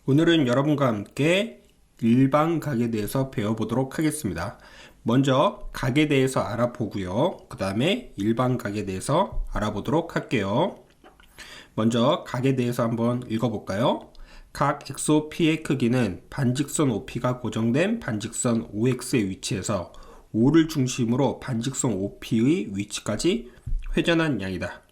오늘은 여러분과 함께 일반각에 대해서 배워보도록 하겠습니다. 먼저 각에 대해서 알아보고요. 그 다음에 일반각에 대해서 알아보도록 할게요. 먼저 각에 대해서 한번 읽어볼까요? 각 XOP의 크기는 반직선 OP가 고정된 반직선 OX의 위치에서 O를 중심으로 반직선 OP의 위치까지 회전한 양이다.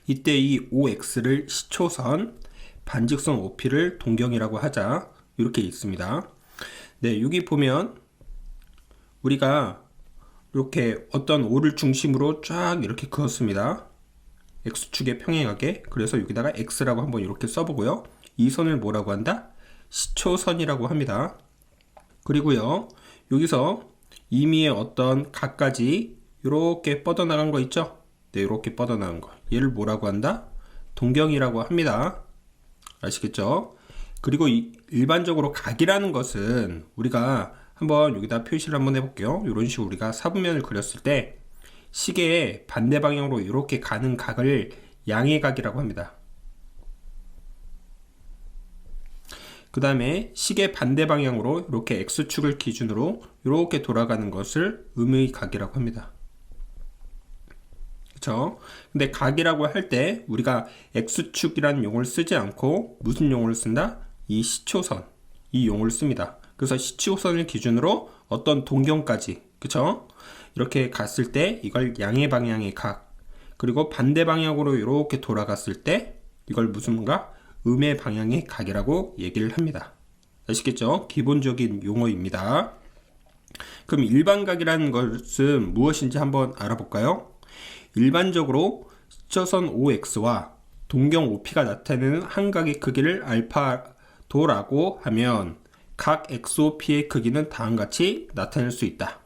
이때 이 OX를 시초선, 반직선 OP를 동경이라고 하자. 이렇게 있습니다. 네, 여기 보면 우리가 이렇게 어떤 O를 중심으로 쫙 이렇게 그었습니다. X축에 평행하게. 그래서 여기다가 X라고 한번 이렇게 써보고요. 이 선을 뭐라고 한다? 시초선이라고 합니다. 그리고요, 여기서 임의의 어떤 각까지 이렇게 뻗어나간 거 있죠? 네, 이렇게 뻗어나간 거. 얘를 뭐라고 한다? 동경이라고 합니다. 아시겠죠? 그리고 일반적으로 각이라는 것은 우리가 한번 여기다 표시를 한번 해볼게요. 이런 식으로 우리가 사분면을 그렸을 때 시계의 반대 방향으로 이렇게 가는 각을 양의 각이라고 합니다. 그 다음에 시계 반대 방향으로 이렇게 X축을 기준으로 이렇게 돌아가는 것을 음의 각이라고 합니다. 그쵸? 근데 각이라고 할 때 우리가 X축이라는 용어를 쓰지 않고 무슨 용어를 쓴다? 이 시초선, 이 용어를 씁니다. 그래서 시초선을 기준으로 어떤 동경까지, 그쵸? 이렇게 갔을 때 이걸 양의 방향의 각, 그리고 반대 방향으로 이렇게 돌아갔을 때 이걸 무슨가? 음의 방향의 각이라고 얘기를 합니다. 아시겠죠? 기본적인 용어입니다. 그럼 일반각이라는 것은 무엇인지 한번 알아볼까요? 일반적으로 시초선 OX와 동경 OP가 나타내는 한 각의 크기를 알파도라고 하면 각 XOP의 크기는 다음같이 나타낼 수 있다.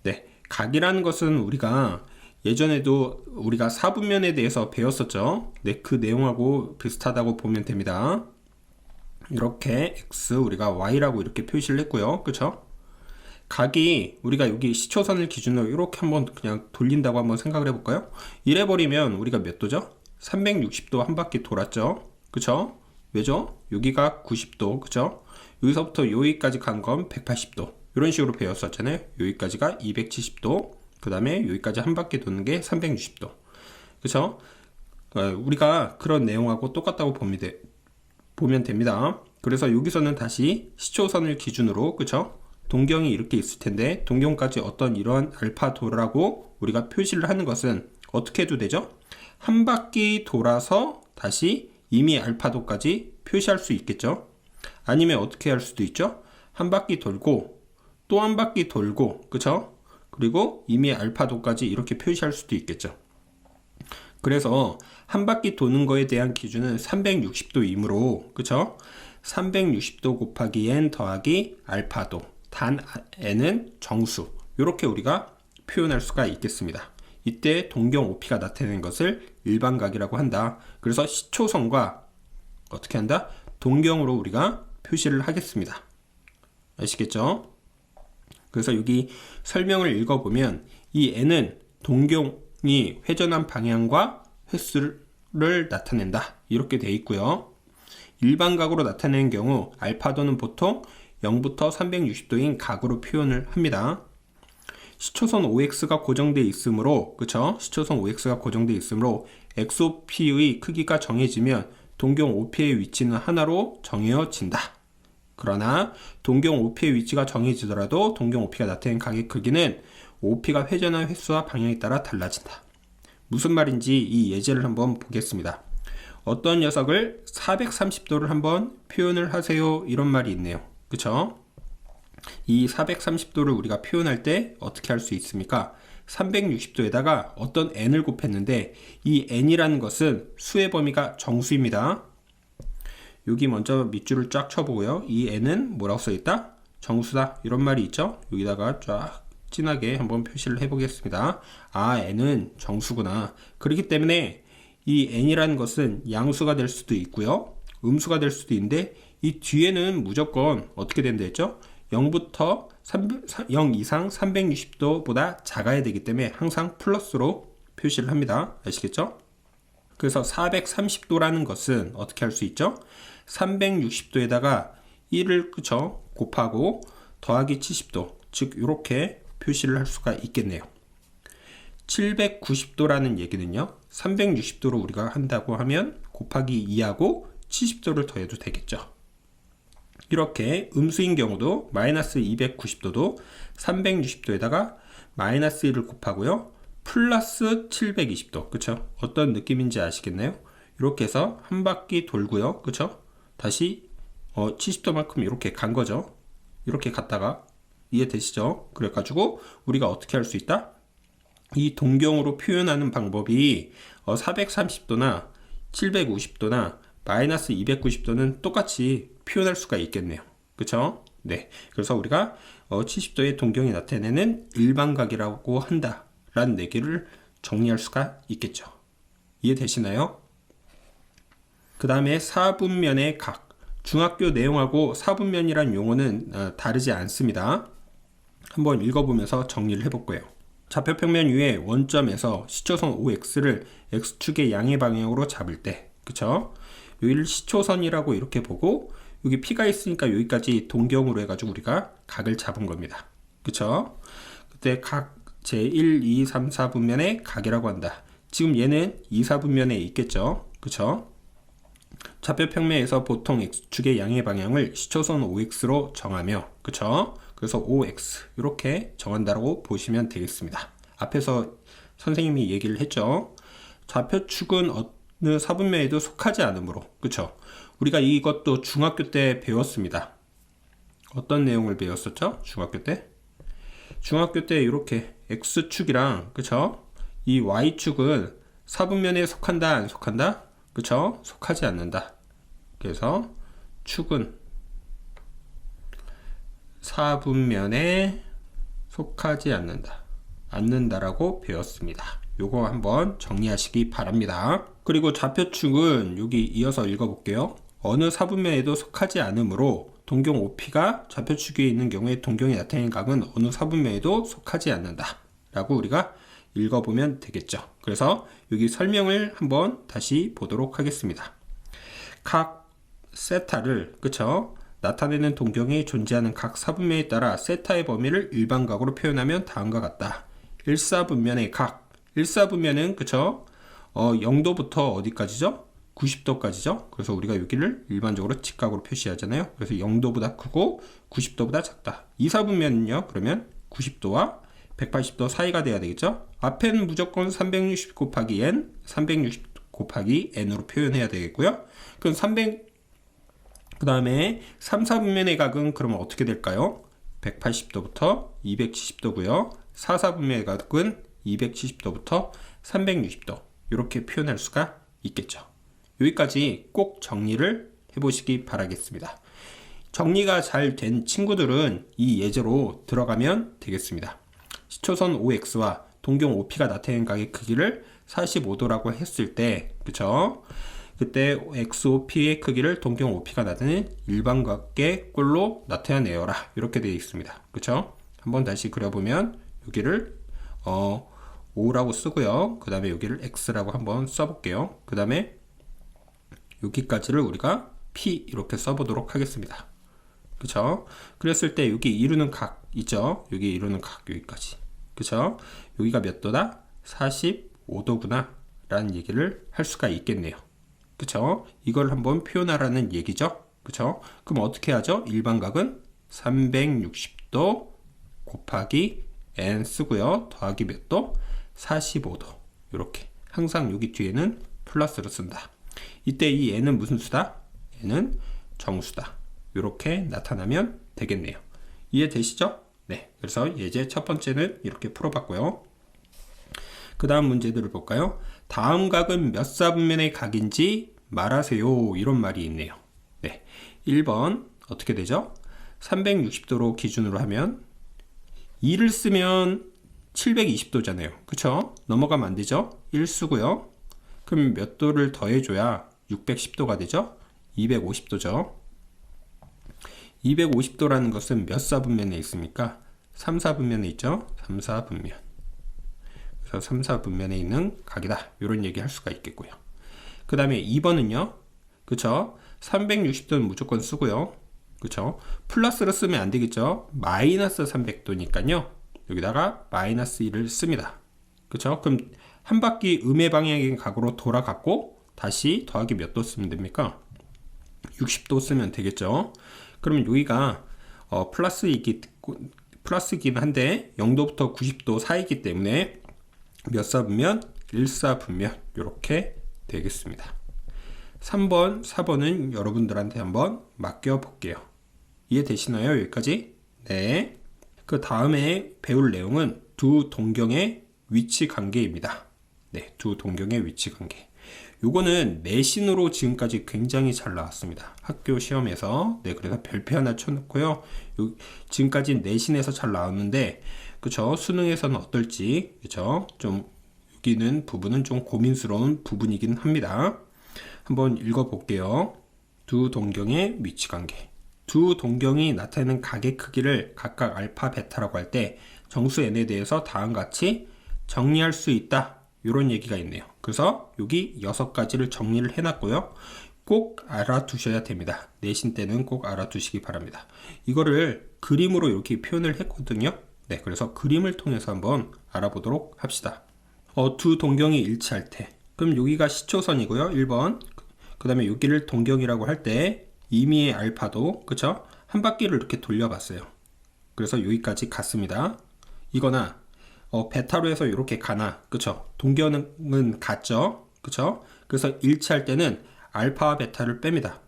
네, 각이라는 것은 우리가 예전에도 우리가 사분면에 대해서 배웠었죠. 네, 그 내용하고 비슷하다고 보면 됩니다. 이렇게 X 우리가 Y라고 이렇게 표시를 했고요. 그쵸? 각이 우리가 여기 시초선을 기준으로 이렇게 한번 그냥 돌린다고 한번 생각을 해볼까요? 이래 버리면 우리가 몇 도죠? 360도 한 바퀴 돌았죠? 그쵸? 왜죠? 여기가 90도, 그쵸? 여기서부터 여기까지 간 건 180도. 이런 식으로 배웠었잖아요. 여기까지가 270도. 그 다음에 여기까지 한 바퀴 도는 게 360도. 그쵸? 우리가 그런 내용하고 똑같다고 보면 됩니다. 그래서 여기서는 다시 시초선을 기준으로, 그쵸? 동경이 이렇게 있을 텐데, 동경까지 어떤 이러한 알파도라고 우리가 표시를 하는 것은 어떻게 해도 되죠? 한 바퀴 돌아서 다시 이미 알파도까지 표시할 수 있겠죠? 아니면 어떻게 할 수도 있죠? 한 바퀴 돌고, 또 한 바퀴 돌고, 그쵸? 그리고 이미 알파도까지 이렇게 표시할 수도 있겠죠. 그래서 한 바퀴 도는 거에 대한 기준은 360도이므로, 그쵸? 360도 곱하기 n 더하기 알파도, 단 n은 정수, 이렇게 우리가 표현할 수가 있겠습니다. 이때 동경 OP가 나타내는 것을 일반각이라고 한다. 그래서 시초선과 어떻게 한다? 동경으로 우리가 표시를 하겠습니다. 아시겠죠? 그래서 여기 설명을 읽어보면 이 n은 동경이 회전한 방향과 횟수를 나타낸다. 이렇게 되어 있고요. 일반각으로 나타내는 경우 알파도는 보통 0부터 360도인 각으로 표현을 합니다. 시초선 OX가 고정되어 있으므로, 그쵸? 시초선 OX가 고정되어 있으므로 XOP의 크기가 정해지면 동경 OP의 위치는 하나로 정해진다. 그러나 동경 OP의 위치가 정해지더라도 동경 OP가 나타낸 각의 크기는 OP가 회전한 횟수와 방향에 따라 달라진다. 무슨 말인지 이 예제를 한번 보겠습니다. 어떤 녀석을 430도를 한번 표현을 하세요. 이런 말이 있네요. 그쵸? 이 430도를 우리가 표현할 때 어떻게 할 수 있습니까? 360도에다가 어떤 n을 곱했는데 이 n이라는 것은 수의 범위가 정수입니다. 여기 먼저 밑줄을 쫙 쳐보고요. 이 n은 뭐라고 써있다? 정수다. 이런 말이 있죠? 여기다가 쫙 진하게 한번 표시를 해보겠습니다. 아, n은 정수구나. 그렇기 때문에 이 n이라는 것은 양수가 될 수도 있고요. 음수가 될 수도 있는데 이 뒤에는 무조건 어떻게 된다 했죠? 0부터 0 이상 360도보다 작아야 되기 때문에 항상 플러스로 표시를 합니다. 아시겠죠? 그래서 430도라는 것은 어떻게 할 수 있죠? 360도에다가 1을 그쵸? 곱하고 더하기 70도, 즉 이렇게 표시를 할 수가 있겠네요. 790도라는 얘기는요, 360도로 우리가 한다고 하면 곱하기 2하고 70도를 더해도 되겠죠. 이렇게 음수인 경우도 마이너스 290도도 360도에다가 마이너스 1을 곱하고요, 플러스 720도, 그쵸? 어떤 느낌인지 아시겠나요? 이렇게 해서 한 바퀴 돌고요, 그쵸? 다시 70도만큼 이렇게 간 거죠. 이렇게 갔다가, 이해되시죠? 그래가지고 우리가 어떻게 할 수 있다? 이 동경으로 표현하는 방법이 430도나 750도나 마이너스 290도는 똑같이 표현할 수가 있겠네요. 그쵸? 네. 그래서 우리가 70도의 동경이 나타내는 일반각이라고 한다 라는 얘기를 정리할 수가 있겠죠. 이해되시나요? 그 다음에 사분면의 각. 중학교 내용하고 사분면이란 용어는 다르지 않습니다. 한번 읽어보면서 정리를 해볼 거예요. 좌표평면 위에 원점에서 시초선 OX를 X축의 양의 방향으로 잡을 때, 그쵸? 여기를 시초선이라고 이렇게 보고, 여기 P가 있으니까 여기까지 동경으로 해가지고 우리가 각을 잡은 겁니다. 그쵸? 그때 각 제1, 2, 3, 4분면의 각이라고 한다. 지금 얘는 2, 4분면에 있겠죠? 그쵸? 좌표평면에서 보통 X축의 양의 방향을 시초선 OX로 정하며, 그쵸? 그래서 OX 이렇게 정한다고 보시면 되겠습니다. 앞에서 선생님이 얘기를 했죠. 좌표축은 어느 사분면에도 속하지 않으므로, 그쵸? 우리가 이것도 중학교 때 배웠습니다. 어떤 내용을 배웠었죠? 중학교 때? 중학교 때 이렇게 X축이랑, 그쵸? 이 Y축은 사분면에 속한다, 안 속한다? 그쵸? 속하지 않는다. 그래서 축은 사분면에 속하지 않는다라고 배웠습니다. 요거 한번 정리하시기 바랍니다. 그리고 좌표축은 여기 이어서 읽어볼게요. 어느 사분면에도 속하지 않으므로 동경 OP가 좌표축 위에 있는 경우에 동경이 나타내는 각은 어느 사분면에도 속하지 않는다 라고 우리가 읽어보면 되겠죠. 그래서 여기 설명을 한번 다시 보도록 하겠습니다. 각 세타를, 그쵸? 나타내는 동경이 존재하는 각 사분면에 따라 세타의 범위를 일반각으로 표현하면 다음과 같다. 1사분면의 각. 1사분면은, 그쵸? 0도부터 어디까지죠? 90도까지죠? 그래서 우리가 여기를 일반적으로 직각으로 표시하잖아요. 그래서 0도보다 크고 90도보다 작다. 2사분면은요, 그러면 90도와 180도 사이가 돼야 되겠죠? 앞에는 무조건 360 곱하기 n, 360 곱하기 n으로 표현해야 되겠고요. 그럼 그 다음에 3, 4분면의 각은 그러면 어떻게 될까요? 180도부터 270도고요. 4, 4분면의 각은 270도부터 360도 이렇게 표현할 수가 있겠죠. 여기까지 꼭 정리를 해보시기 바라겠습니다. 정리가 잘 된 친구들은 이 예제로 들어가면 되겠습니다. 시초선 OX와 동경 OP가 나타내는 각의 크기를 45도라고 했을 때, 그쵸? 그때 XOP의 크기를 동경 OP가 나타내는 일반각의 꼴로 나타내어라. 이렇게 되어 있습니다. 그쵸? 한번 다시 그려보면 여기를 5라고 쓰고요. 그 다음에 여기를 X라고 한번 써볼게요. 그 다음에 여기까지를 우리가 P 이렇게 써보도록 하겠습니다. 그쵸? 그랬을 때 여기 이루는 각 있죠? 여기 이루는 각 여기까지. 그쵸? 여기가 몇 도다? 45도구나 라는 얘기를 할 수가 있겠네요. 그쵸? 이걸 한번 표현하라는 얘기죠. 그쵸? 그럼 어떻게 하죠? 일반각은 360도 곱하기 n 쓰고요. 더하기 몇 도? 45도. 이렇게 항상 여기 뒤에는 플러스를 쓴다. 이때 이 n은 무슨 수다? n은 정수다. 이렇게 나타나면 되겠네요. 이해되시죠? 네. 그래서 예제 첫 번째는 이렇게 풀어봤고요. 그 다음 문제들을 볼까요? 다음 각은 몇 사분면의 각인지 말하세요. 이런 말이 있네요. 네. 1번 어떻게 되죠? 360도로 기준으로 하면 2를 쓰면 720도잖아요. 그쵸? 넘어가면 안 되죠? 1 쓰고요. 그럼 몇 도를 더해줘야 610도가 되죠? 250도죠. 250도라는 것은 몇 사분면에 있습니까? 3, 4분면에 있죠? 3, 4분면. 그래서 3, 4분면에 있는 각이다. 이런 얘기 할 수가 있겠고요. 그 다음에 2번은요. 그쵸? 360도는 무조건 쓰고요. 그쵸? 플러스를 쓰면 안 되겠죠? 마이너스 300도니까요. 여기다가 마이너스 1을 씁니다. 그쵸? 그럼 한 바퀴 음의 방향의 각으로 돌아갔고 다시 더하기 몇 도 쓰면 됩니까? 60도 쓰면 되겠죠? 그러면 여기가 플러스이긴 한데 0도부터 90도 사이기 때문에 몇 사분면? 1사분면 이렇게 되겠습니다. 3번, 4번은 여러분들한테 한번 맡겨볼게요. 이해되시나요? 여기까지? 네. 그 다음에 배울 내용은 두 동경의 위치 관계입니다. 네, 두 동경의 위치 관계. 요거는 내신으로 지금까지 굉장히 잘 나왔습니다. 학교 시험에서. 네, 그래서 별표 하나 쳐놓고요. 지금까지 내신에서 잘 나왔는데, 그쵸? 수능에서는 어떨지, 그쵸? 좀, 여기는 부분은 좀 고민스러운 부분이긴 합니다. 한번 읽어볼게요. 두 동경의 위치 관계. 두 동경이 나타내는 각의 크기를 각각 알파, 베타라고 할 때 정수 n에 대해서 다음과 같이 정리할 수 있다. 이런 얘기가 있네요. 그래서 여기 6가지를 정리를 해놨고요. 꼭 알아두셔야 됩니다. 내신 때는 꼭 알아두시기 바랍니다. 이거를 그림으로 이렇게 표현을 했거든요. 네, 그래서 그림을 통해서 한번 알아보도록 합시다. 두 동경이 일치할 때, 그럼 여기가 시초선이고요. 1번. 그 다음에 여기를 동경이라고 할 때 임의의 알파도, 그쵸? 한 바퀴를 이렇게 돌려봤어요. 그래서 여기까지 갔습니다. 이거나 베타로 해서 이렇게 가나, 그쵸? 동경은 같죠? 그쵸? 그래서 일치할 때는 알파와 베타를 뺍니다.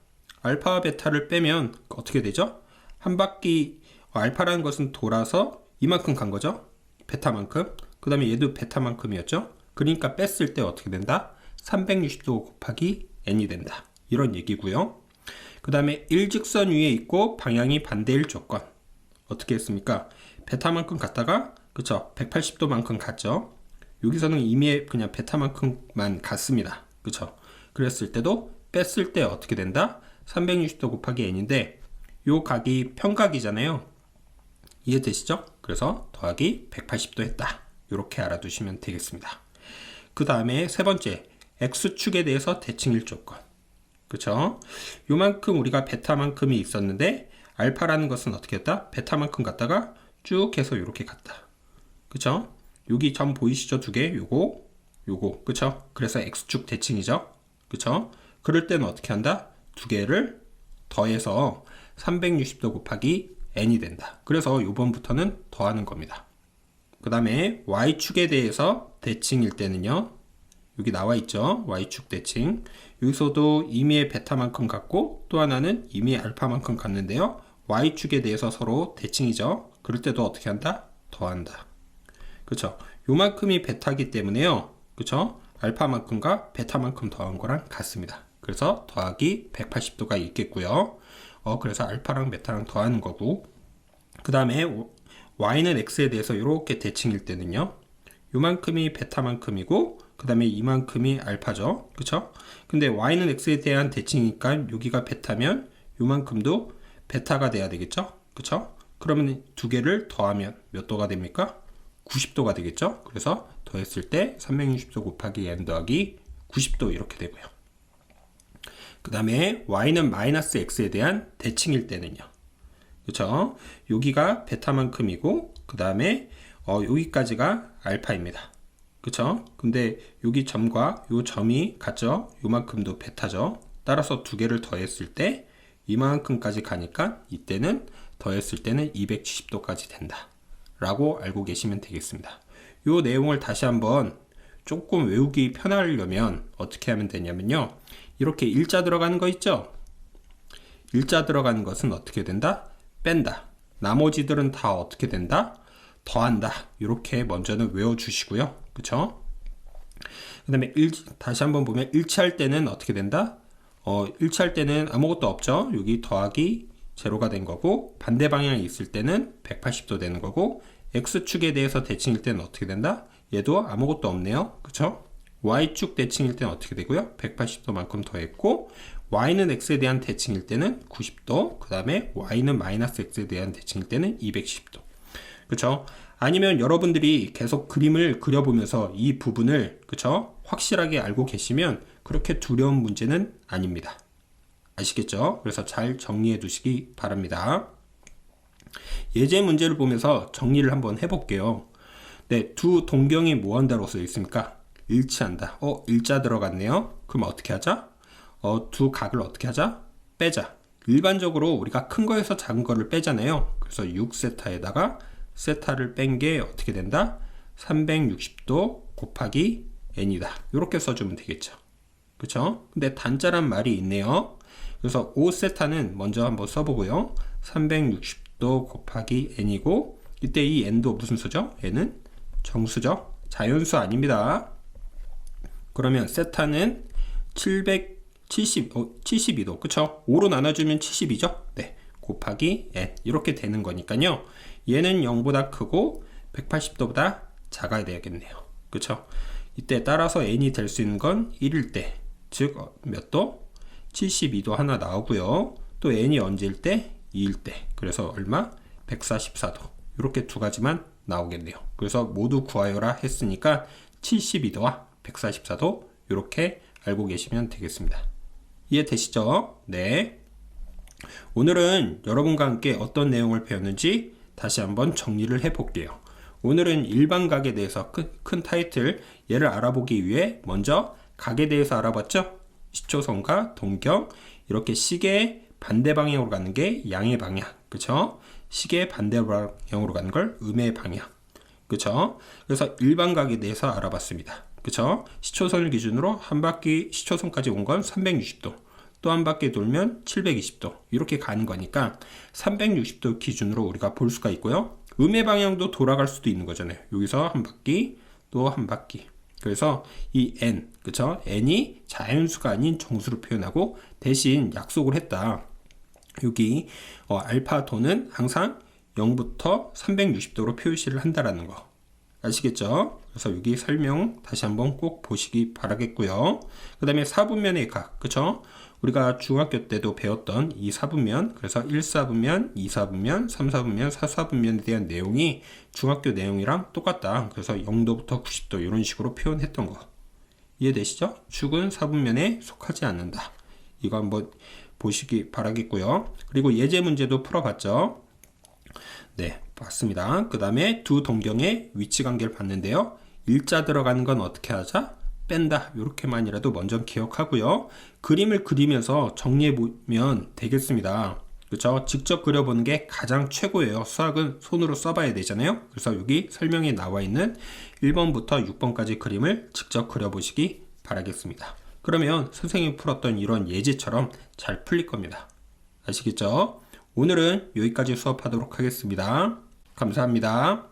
알파와 베타를 빼면 어떻게 되죠? 한 바퀴, 알파라는 것은 돌아서 이만큼 간 거죠? 베타만큼. 그 다음에 얘도 베타만큼이었죠? 그러니까 뺐을 때 어떻게 된다? 360도 곱하기 n이 된다. 이런 얘기고요. 그 다음에 일직선 위에 있고 방향이 반대일 조건. 어떻게 했습니까? 베타만큼 갔다가, 그쵸? 180도만큼 갔죠? 여기서는 이미 그냥 베타만큼만 갔습니다. 그쵸? 그랬을 때도 뺐을 때 어떻게 된다? 360도 곱하기 n인데, 요 각이 평각이잖아요. 이해되시죠? 그래서 더하기 180도 했다. 이렇게 알아두시면 되겠습니다. 그 다음에 세 번째, x축에 대해서 대칭일 조건. 그쵸? 요만큼 우리가 베타만큼이 있었는데 알파라는 것은 어떻게 했다? 베타만큼 갔다가 쭉 해서 이렇게 갔다. 그쵸? 여기 점 보이시죠? 두 개. 요거. 그쵸? 그래서 x축 대칭이죠? 그쵸? 그럴 때는 어떻게 한다? 두 개를 더해서 360도 곱하기 n이 된다. 그래서 요번부터는 더하는 겁니다. 그 다음에 y축에 대해서 대칭일 때는요. 여기 나와 있죠. y축 대칭. 여기서도 임의의 베타만큼 갔고 또 하나는 임의의 알파만큼 갔는데요. y축에 대해서 서로 대칭이죠. 그럴 때도 어떻게 한다? 더한다. 그쵸? 요만큼이 베타기 때문에요. 그쵸? 알파만큼과 베타만큼 더한 거랑 같습니다. 그래서 더하기 180도가 있겠고요. 그래서 알파랑 베타랑 더하는 거고. 그 다음에 y는 x에 대해서 이렇게 대칭일 때는요. 요만큼이 베타만큼이고 그 다음에 이만큼이 알파죠. 그쵸? 근데 y는 x에 대한 대칭이니까 여기가 베타면 요만큼도 베타가 돼야 되겠죠? 그쵸? 그러면 두 개를 더하면 몇 도가 됩니까? 90도가 되겠죠? 그래서 더했을 때 360도 곱하기 n 더하기 90도 이렇게 되고요. 그 다음에 y는 마이너스 x에 대한 대칭일 때는요. 그쵸? 여기가 베타만큼이고 그 다음에 여기까지가 알파입니다. 그쵸? 근데 여기 점과 요 점이 같죠? 요만큼도 베타죠? 따라서 두 개를 더했을 때 이만큼까지 가니까 이때는 더했을 때는 270도까지 된다. 라고 알고 계시면 되겠습니다. 요 내용을 다시 한번 조금 외우기 편하려면 어떻게 하면 되냐면요. 이렇게 일자 들어가는 거 있죠? 일자 들어가는 것은 어떻게 된다? 뺀다. 나머지들은 다 어떻게 된다? 더한다. 이렇게 먼저는 외워주시고요. 그쵸? 그 다음에 다시 한번 보면 일치할 때는 어떻게 된다? 일치할 때는 아무것도 없죠? 여기 더하기 제로가 된 거고 반대 방향에 있을 때는 180도 되는 거고 x축에 대해서 대칭일 때는 어떻게 된다? 얘도 아무것도 없네요. 그쵸? y축 대칭일 때는 어떻게 되고요? 180도만큼 더했고 y는 x에 대한 대칭일 때는 90도 그 다음에 y는 마이너스 x에 대한 대칭일 때는 210도. 그쵸? 아니면 여러분들이 계속 그림을 그려보면서 이 부분을 그쵸? 확실하게 알고 계시면 그렇게 두려운 문제는 아닙니다. 아시겠죠? 그래서 잘 정리해 두시기 바랍니다. 예제 문제를 보면서 정리를 한번 해볼게요. 네, 두 동경이 뭐 한다로 써 있습니까? 일치한다. 일자 들어갔네요. 그럼 어떻게 하자? 두 각을 어떻게 하자? 빼자. 일반적으로 우리가 큰 거에서 작은 거를 빼잖아요. 그래서 6세타에다가 세타를 뺀 게 어떻게 된다? 360도 곱하기 n이다. 이렇게 써주면 되겠죠. 그쵸? 근데 단자란 말이 있네요. 그래서 5세타는 먼저 한번 써보고요. 360도 곱하기 n이고, 이때 이 n도 무슨 수죠? n은 정수죠. 자연수 아닙니다. 그러면 세타는 72도, 그쵸? 5로 나눠주면 70이죠? 네. 곱하기 n. 이렇게 되는 거니까요. 얘는 0보다 크고 180도보다 작아야 되겠네요. 그쵸? 이때 따라서 n이 될 수 있는 건 1일 때, 즉 몇 도? 72도 하나 나오고요. 또 n이 언제일 때? 2일 때. 그래서 얼마? 144도. 이렇게 두 가지만 나오겠네요. 그래서 모두 구하여라 했으니까 72도와 144도 이렇게 알고 계시면 되겠습니다. 이해되시죠? 네. 오늘은 여러분과 함께 어떤 내용을 배웠는지 다시 한번 정리를 해볼게요. 오늘은 일반각에 대해서 큰 타이틀 얘를 알아보기 위해 먼저 각에 대해서 알아봤죠? 시초선과 동경, 이렇게 시계의 반대 방향으로 가는 게 양의 방향, 그쵸? 시계의 반대 방향으로 가는 걸 음의 방향, 그쵸? 그래서 일반각에 대해서 알아봤습니다. 그쵸? 시초선을 기준으로 한 바퀴 시초선까지 온 건 360도, 또 한 바퀴 돌면 720도, 이렇게 가는 거니까 360도 기준으로 우리가 볼 수가 있고요. 음의 방향도 돌아갈 수도 있는 거잖아요. 여기서 한 바퀴, 또 한 바퀴. 그래서 이 n, 그쵸? n이 자연수가 아닌 정수로 표현하고 대신 약속을 했다. 여기 알파도는 항상 0부터 360도로 표시를 한다라는 거. 아시겠죠? 그래서 여기 설명 다시 한번 꼭 보시기 바라겠고요. 그 다음에 사분면의 각, 그쵸? 우리가 중학교 때도 배웠던 이 사분면, 그래서 1사분면, 2사분면, 3사분면, 4사분면에 대한 내용이 중학교 내용이랑 똑같다. 그래서 0도부터 90도 이런 식으로 표현했던 거. 이해되시죠? 축은 사분면에 속하지 않는다. 이거 한번 보시기 바라겠고요. 그리고 예제 문제도 풀어봤죠? 네, 봤습니다. 그 다음에 두 동경의 위치 관계를 봤는데요. 일자 들어가는 건 어떻게 하자? 뺀다. 이렇게만이라도 먼저 기억하고요. 그림을 그리면서 정리해 보면 되겠습니다. 그렇죠? 직접 그려보는 게 가장 최고예요. 수학은 손으로 써봐야 되잖아요. 그래서 여기 설명에 나와 있는 1번부터 6번까지 그림을 직접 그려보시기 바라겠습니다. 그러면 선생님이 풀었던 이런 예제처럼 잘 풀릴 겁니다. 아시겠죠? 오늘은 여기까지 수업하도록 하겠습니다. 감사합니다.